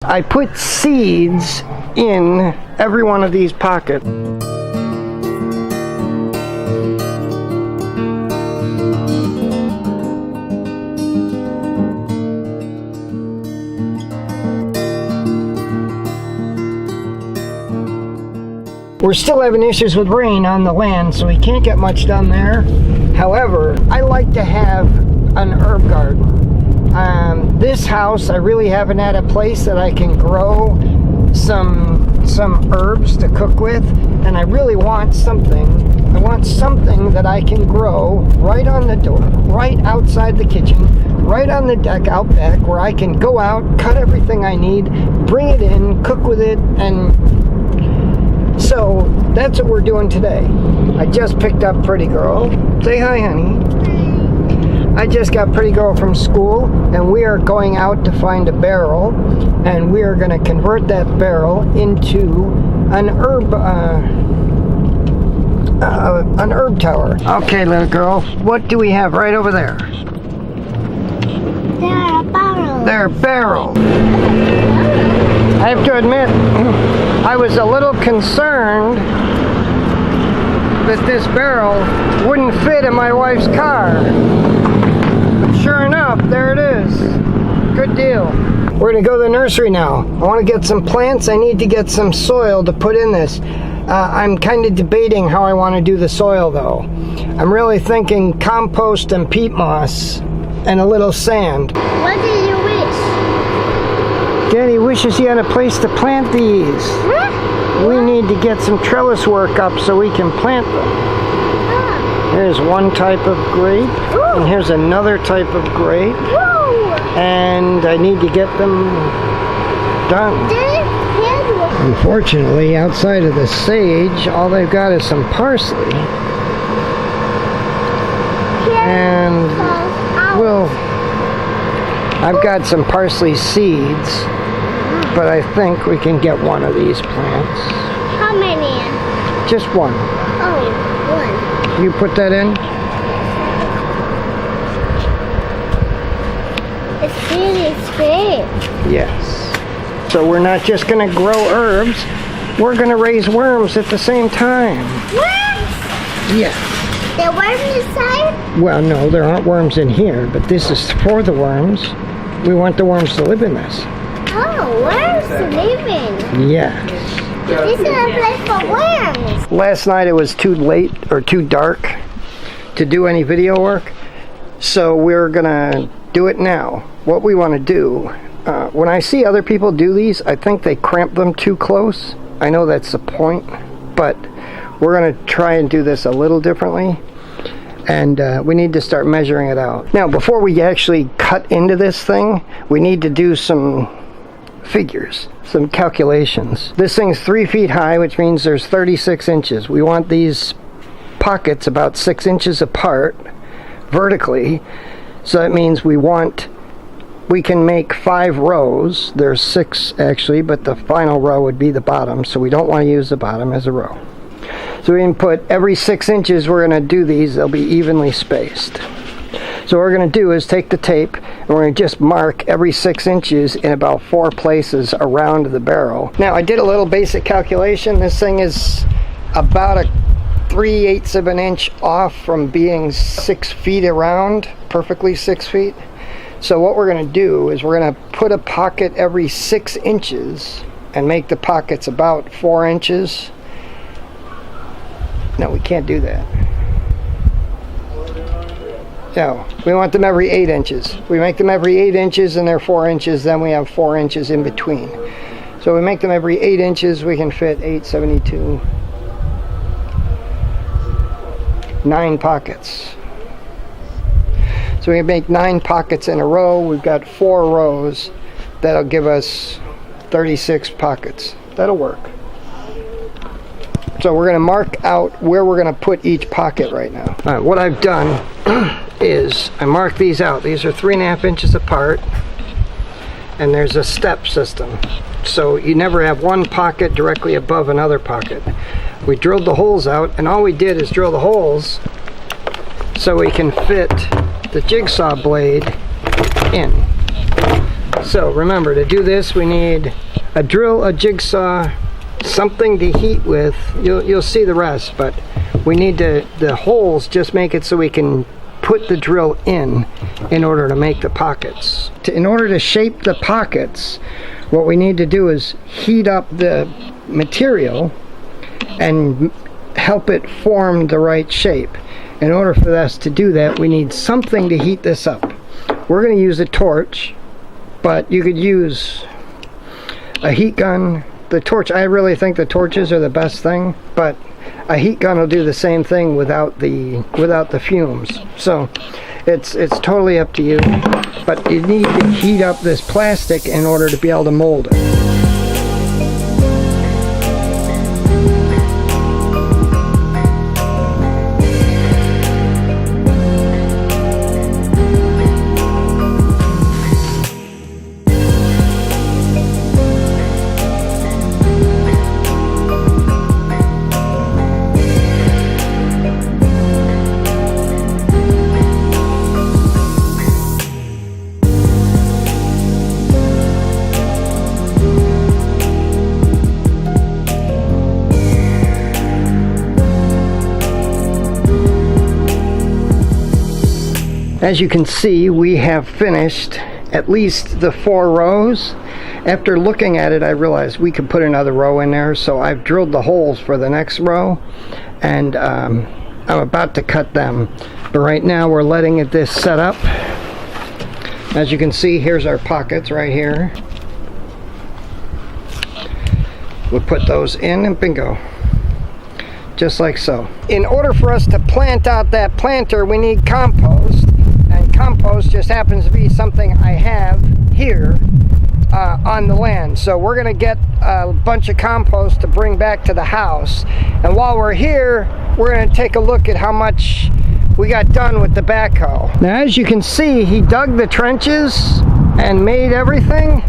I put seeds in every one of these pockets. We're still having issues with rain on the land, so we can't get much done there. However, I like to have an herb garden. This house, I really haven't had a place that I can grow some herbs to cook with, and I really want something. I want something that I can grow right on the door, right outside the kitchen, right on the deck out back, where I can go out, cut everything I need, bring it in, cook with it, and so that's what we're doing today. I just picked up Pretty Girl. Say hi, honey. I just got Pretty Girl from school, and we are going out to find a barrel, and we are going to convert that barrel into an herb tower. Okay, little girl, what do we have right over there? They're barrels. They're barrels. I have to admit, I was a little concerned that this barrel wouldn't fit in my wife's car. But sure enough, there it is. Good deal. We're gonna go to the nursery now. I want to get some plants. I need to get some soil to put in this. I'm kind of debating how I want to do the soil though. I'm really thinking compost and peat moss and a little sand. What do you wish? Daddy wishes he had a place to plant these. Huh? We need to get some trellis work up so we can plant them. Here's one type of grape, and here's another type of grape, and I need to get them done. Unfortunately, outside of the sage, all they've got is some parsley. And, well, I've got some parsley seeds, but I think we can get one of these plants. How many? Just one. Oh, one. You put that in? It's really big. Yes. So we're not just going to grow herbs, we're going to raise worms at the same time. Worms? Yes. There are worms inside? Well, no, there aren't worms in here, but this is for the worms. We want the worms to live in this. Oh, worms to live in. Yes. This is a place for worms. Last night it was too late or too dark to do any video work, so we're gonna do it now. What we want to do, when I see other people do these, I think they cramp them too close. I know that's the point, but we're gonna try and do this a little differently, and we need to start measuring it out. Now, before we actually cut into this thing, we need to do some figures, some calculations. This thing's 3 feet high, which means there's 36 inches. We want these pockets about 6 inches apart vertically, so that means we can make 5 rows. There's 6 actually, but the final row would be the bottom, so we don't want to use the bottom as a row. So we can put every 6 inches we're going to do these, they'll be evenly spaced. So what we're going to do is take the tape and we're going to just mark every 6 inches in about 4 places around the barrel. Now I did a little basic calculation. This thing is about a 3/8 of an inch off from being 6 feet around, perfectly 6 feet. So what we're going to do is we're going to put a pocket every 6 inches and make the pockets about 4 inches. No, we can't do that. No, we want them every 8 inches. We make them every 8 inches and they're 4 inches, then we have 4 inches in between. So we make them every 8 inches, we can fit 872, 9 pockets. So we can make 9 pockets in a row. We've got 4 rows. That'll give us 36 pockets. That'll work. So we're going to mark out where we're going to put each pocket right now. All right, what I've done is I marked these out. These are 3.5 inches apart, and there's a step system. So you never have one pocket directly above another pocket. We drilled the holes out, and all we did is drill the holes so we can fit the jigsaw blade in. So remember, to do this we need a drill, a jigsaw, something to heat with. You'll see the rest, but we need the holes just make it so we can put the drill in order to make the pockets. In order to shape the pockets, what we need to do is heat up the material and help it form the right shape. In order for us to do that, we need something to heat this up. We're going to use a torch, but you could use a heat gun. The torch, I really think the torches are the best thing, but a heat gun will do the same thing without the fumes. So it's totally up to you, but you need to heat up this plastic in order to be able to mold it. As you can see, we have finished at least the 4 rows. After looking at it, I realized we could put another row in there, so I've drilled the holes for the next row, and I'm about to cut them. But right now we're letting this set up. As you can see, here's our pockets right here. We'll put those in and bingo. Just like so. In order for us to plant out that planter, we need compost. And compost just happens to be something I have here on the land. So we're going to get a bunch of compost to bring back to the house. And while we're here, we're going to take a look at how much we got done with the backhoe. Now, as you can see, he dug the trenches and made everything.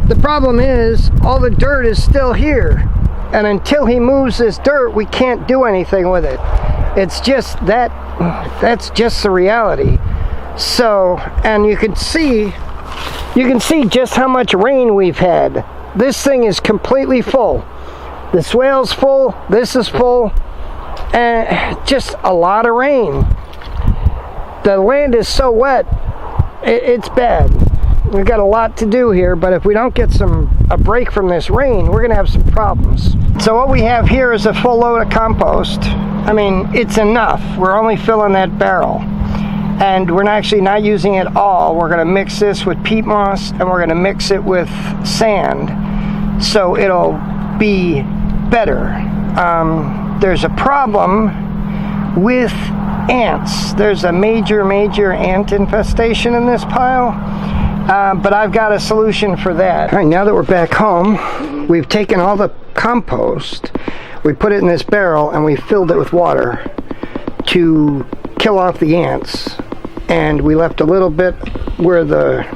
The problem is all the dirt is still here. And until he moves this dirt, we can't do anything with it. It's just that's just the reality. So, and you can see just how much rain we've had. This thing is completely full. The swale's full, this is full, and just a lot of rain. The land is so wet, it's bad. We've got a lot to do here, but if we don't get a break from this rain, we're gonna have some problems. So what we have here is a full load of compost. I mean, it's enough. We're only filling that barrel. And we're actually not using it all. We're gonna mix this with peat moss, and we're gonna mix it with sand, so it'll be better. There's a problem with ants. There's a major ant infestation in this pile. But I've got a solution for that. All right, now that we're back home, we've taken all the compost, we put it in this barrel, and we filled it with water to kill off the ants. And we left a little bit where the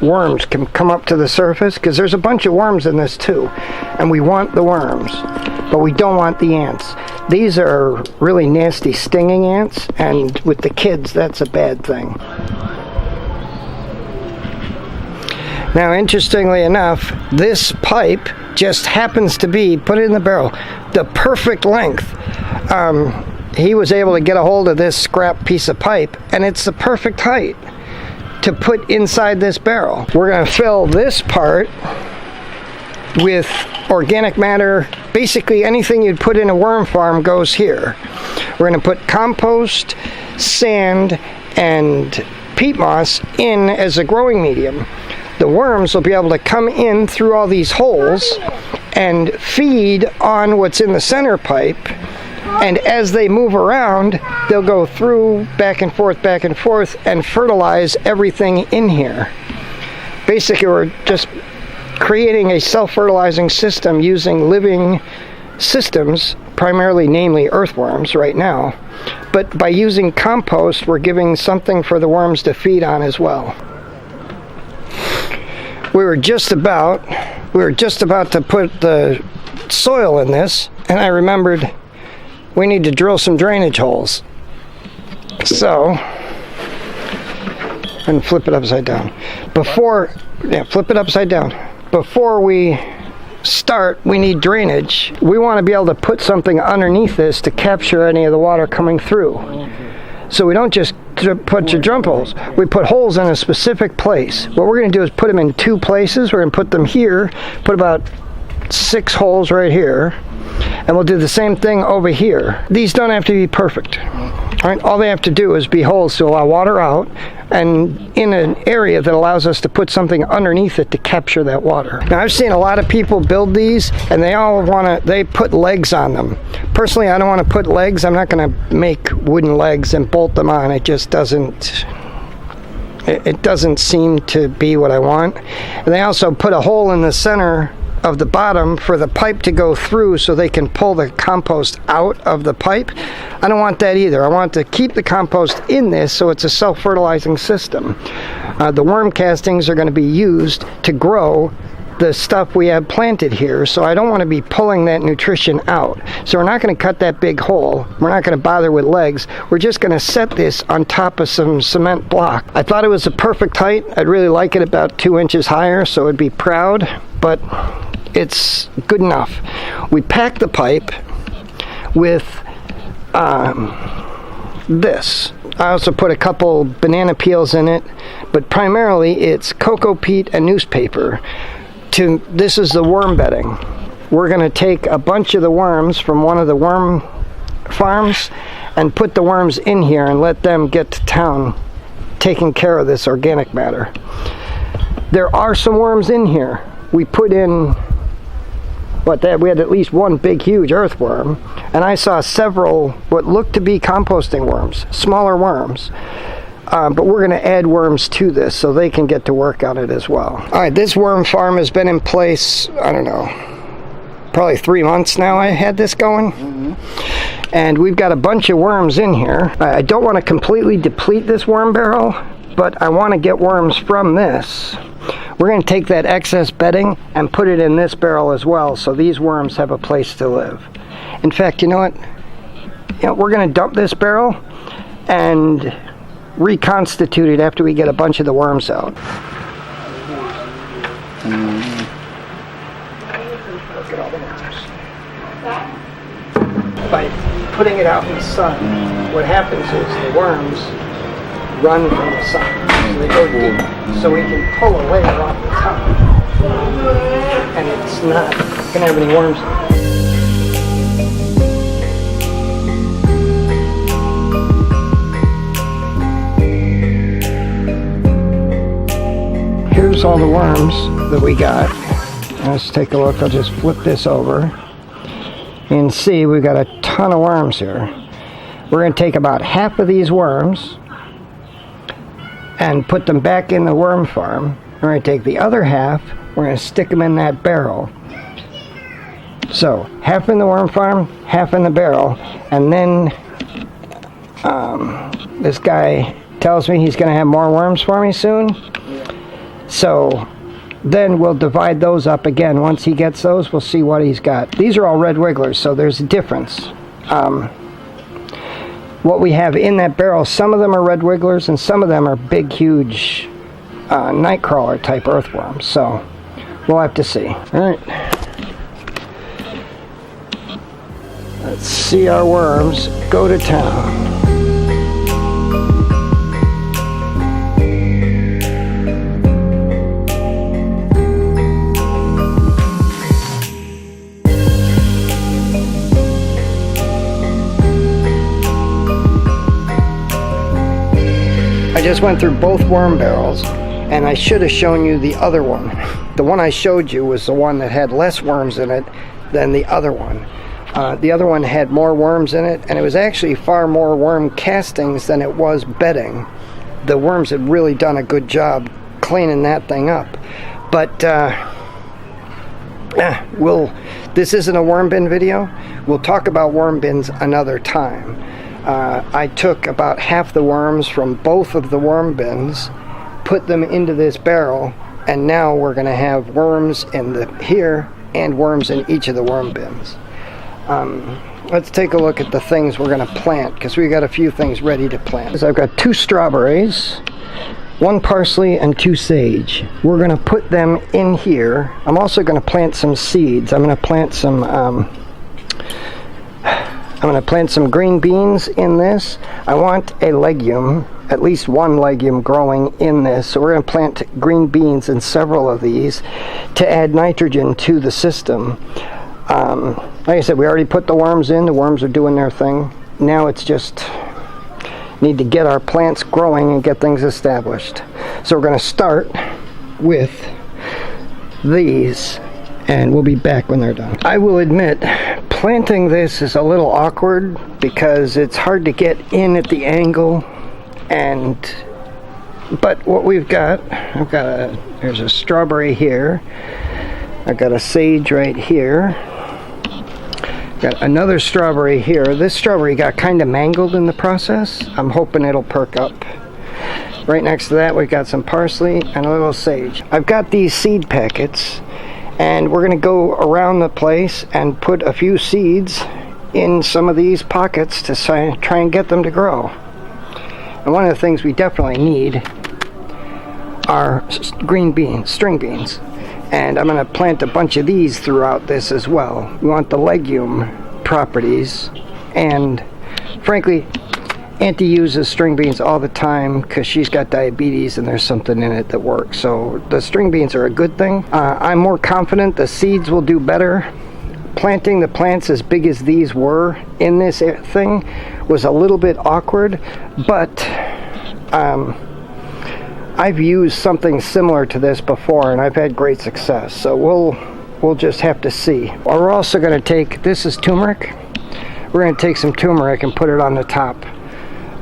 worms can come up to the surface, because there's a bunch of worms in this too. And we want the worms, but we don't want the ants. These are really nasty stinging ants, and with the kids, that's a bad thing. Now, interestingly enough, this pipe just happens to be, put it in the barrel, the perfect length. He was able to get a hold of this scrap piece of pipe, and it's the perfect height to put inside this barrel. We're going to fill this part with organic matter. Basically, anything you'd put in a worm farm goes here. We're going to put compost, sand, and peat moss in as a growing medium. The worms will be able to come in through all these holes and feed on what's in the center pipe, and as they move around, they'll go through back and forth and fertilize everything in here. Basically, we're just creating a self-fertilizing system using living systems, primarily namely earthworms right now, but by using compost, we're giving something for the worms to feed on as well. We were just about to put the soil in this, and I remembered we need to drill some drainage holes. So, and flip it upside down. Before Yeah, flip it upside down. Before we start, we need drainage. We want to be able to put something underneath this to capture any of the water coming through. So we don't just put your drum holes. We put holes in a specific place. What we're going to do is put them in 2 places. We're going to put them here, put about 6 holes right here, and we'll do the same thing over here. These don't have to be perfect. All right, all they have to do is be holes to allow water out, and in an area that allows us to put something underneath it to capture that water. Now, I've seen a lot of people build these, and they put legs on them. Personally, I don't want to put legs. I'm not going to make wooden legs and bolt them on. It just doesn't, it doesn't seem to be what I want. And they also put a hole in the center of the bottom for the pipe to go through so they can pull the compost out of the pipe. I don't want that either. I want to keep the compost in this so it's a self-fertilizing system. The worm castings are going to be used to grow the stuff we have planted here, so I don't want to be pulling that nutrition out. So we're not going to cut that big hole. We're not going to bother with legs. We're just going to set this on top of some cement block. I thought it was the perfect height. I'd really like it about 2 inches higher, so I'd be proud, but it's good enough. We pack the pipe with this. I also put a couple banana peels in it, but primarily it's cocoa peat and newspaper. This is the worm bedding. We're going to take a bunch of the worms from one of the worm farms and put the worms in here and let them get to town taking care of this organic matter. There are some worms in here. We put in we had at least one big huge earthworm, and I saw several what looked to be composting worms, smaller worms. But we're going to add worms to this so they can get to work on it as well. All right, this worm farm has been in place, I don't know, probably 3 months now I had this going. And we've got a bunch of worms in here. I don't want to completely deplete this worm barrel, but I want to get worms from this. We're going to take that excess bedding and put it in this barrel as well, so these worms have a place to live. In fact, you know what? We're going to dump this barrel and reconstitute it after we get a bunch of the worms out. Look at all the worms. By putting it out in the sun, what happens is the worms run from the sun. So they go deep, so we can pull a layer off the top. And it's not going to have any worms in it. Here's all the worms that we got. Let's take a look. I'll just flip this over. You can see we've got a ton of worms here. We're going to take about half of these worms and put them back in the worm farm. We're going to take the other half, we're going to stick them in that barrel. So, half in the worm farm, half in the barrel, and then this guy tells me he's going to have more worms for me soon. So, then we'll divide those up again. Once he gets those, we'll see what he's got. These are all red wigglers, so there's a difference. What we have in that barrel, some of them are red wigglers and some of them are big, huge nightcrawler type earthworms. So we'll have to see. All right. Let's see our worms go to town. I just went through both worm barrels, and I should have shown you the other one. The one I showed you was the one that had less worms in it than the other one. The other one had more worms in it, and it was actually far more worm castings than it was bedding. The worms had really done a good job cleaning that thing up. But this isn't a worm bin video. We'll talk about worm bins another time. I took about half the worms from both of the worm bins, put them into this barrel, and now we're going to have worms in here and worms in each of the worm bins. Let's take a look at the things we're going to plant, because we've got a few things ready to plant. So I've got 2 strawberries, 1 parsley and 2 sage. We're going to put them in here. I'm also going to plant some seeds. I'm going to plant some green beans in this. I want a legume, at least 1 legume growing in this. So we're going to plant green beans in several of these to add nitrogen to the system. Like I said, we already put the worms in. The worms are doing their thing. Now it's just need to get our plants growing and get things established. So we're going to start with these, and we'll be back when they're done. I will admit, planting this is a little awkward because it's hard to get in at the angle, but what we've got, there's a strawberry here, I've got a sage right here, got another strawberry here. This strawberry got kind of mangled in the process. I'm hoping it'll perk up. Right next to that, we've got some parsley and a little sage. I've got these seed packets, and we're going to go around the place and put a few seeds in some of these pockets to try and get them to grow. And one of the things we definitely need are green beans, string beans. And I'm going to plant a bunch of these throughout this as well. We want the legume properties, and frankly, Auntie uses string beans all the time because she's got diabetes and there's something in it that works. So the string beans are a good thing. I'm more confident the seeds will do better. Planting the plants as big as these were in this thing was a little bit awkward, but I've used something similar to this before and I've had great success. So we'll just have to see. We're also going to take, this is turmeric. We're going to take some turmeric and put it on the top.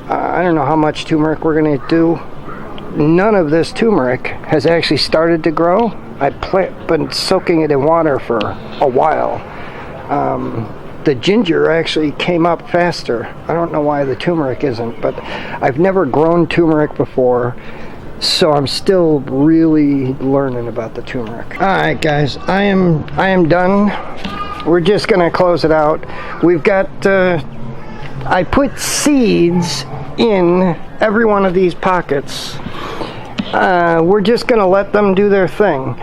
I don't know how much turmeric we're going to do. None of this turmeric has actually started to grow. I've been soaking it in water for a while. The ginger actually came up faster. I don't know why the turmeric isn't, but I've never grown turmeric before, so I'm still really learning about the turmeric. Alright guys, I am done. We're just going to close it out. We've got, I put seeds in every one of these pockets. We're just going to let them do their thing.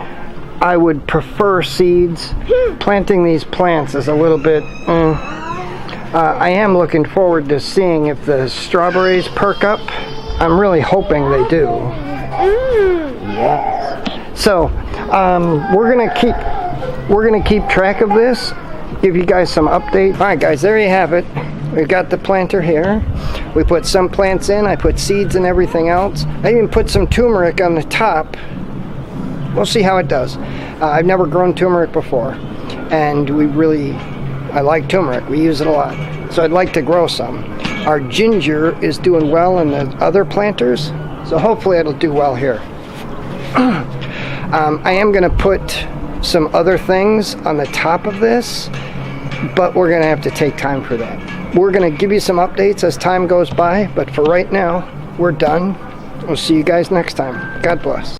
I would prefer seeds. Planting these plants is a little bit... I am looking forward to seeing if the strawberries perk up. I'm really hoping they do. Yes. So we're gonna keep track of this. Give you guys some update. All right, guys, there you have it. We've got the planter here. We put some plants in. I put seeds and everything else. I even put some turmeric on the top. We'll see how it does. I've never grown turmeric before, and I like turmeric. We use it a lot, so I'd like to grow some. Our ginger is doing well in the other planters, so hopefully it'll do well here. I am going to put some other things on the top of this, but we're going to have to take time for that. We're going to give you some updates as time goes by, but for right now, we're done. We'll see you guys next time. God bless.